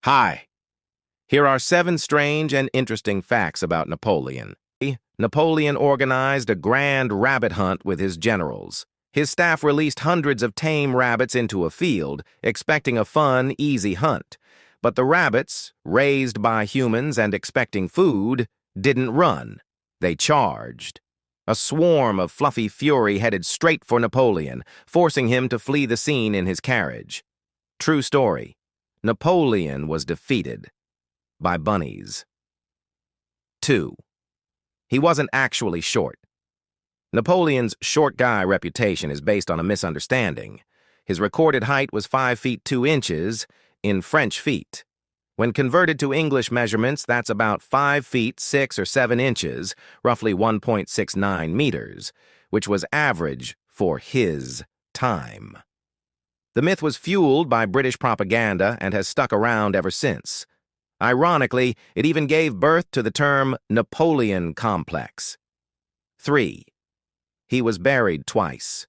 Hi. Here are 7 strange and interesting facts about Napoleon. Napoleon organized a grand rabbit hunt with his generals. His staff released hundreds of tame rabbits into a field, expecting a fun, easy hunt. But the rabbits, raised by humans and expecting food, didn't run. They charged. A swarm of fluffy fury headed straight for Napoleon, forcing him to flee the scene in his carriage. True story. Napoleon was defeated by bunnies. 2. He wasn't actually short. Napoleon's short guy reputation is based on a misunderstanding. His recorded height was 5 feet 2 inches in French feet. When converted to English measurements, that's about 5 feet 6 or 7 inches, roughly 1.69 meters, which was average for his time. The myth was fueled by British propaganda and has stuck around ever since. Ironically, it even gave birth to the term Napoleon complex. 3. He was buried twice.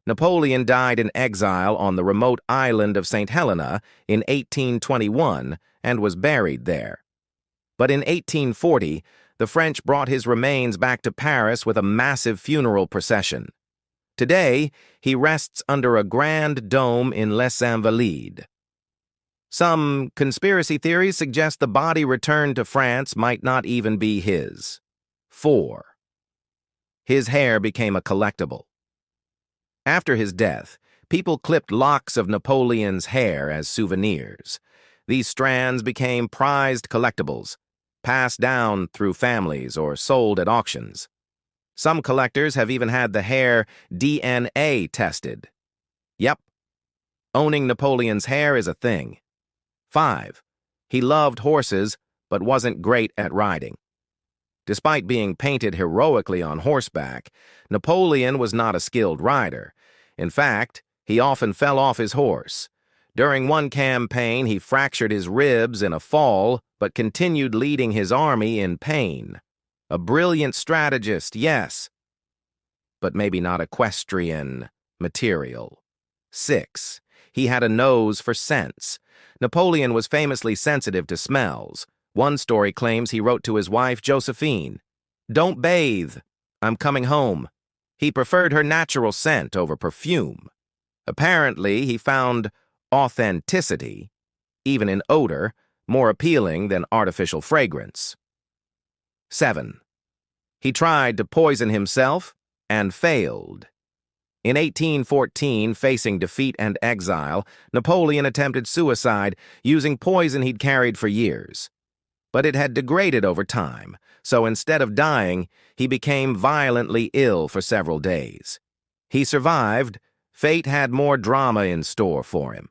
Napoleon died in exile on the remote island of St. Helena in 1821 and was buried there. But in 1840, the French brought his remains back to Paris with a massive funeral procession. Today, he rests under a grand dome in Les Invalides. Some conspiracy theories suggest the body returned to France might not even be his. 4. His hair became a collectible. After his death, people clipped locks of Napoleon's hair as souvenirs. These strands became prized collectibles, passed down through families or sold at auctions. Some collectors have even had the hair DNA tested. Yep, owning Napoleon's hair is a thing. 5. He loved horses, but wasn't great at riding. Despite being painted heroically on horseback, Napoleon was not a skilled rider. In fact, he often fell off his horse. During one campaign, he fractured his ribs in a fall, but continued leading his army in pain. A brilliant strategist, yes, but maybe not equestrian material. 6. He had a nose for scents. Napoleon was famously sensitive to smells. One story claims he wrote to his wife, Josephine, "Don't bathe. I'm coming home." He preferred her natural scent over perfume. Apparently, he found authenticity, even in odor, more appealing than artificial fragrance. 7. He tried to poison himself and failed. In 1814, facing defeat and exile, Napoleon attempted suicide using poison he'd carried for years. But it had degraded over time, so instead of dying, he became violently ill for several days. He survived. Fate had more drama in store for him.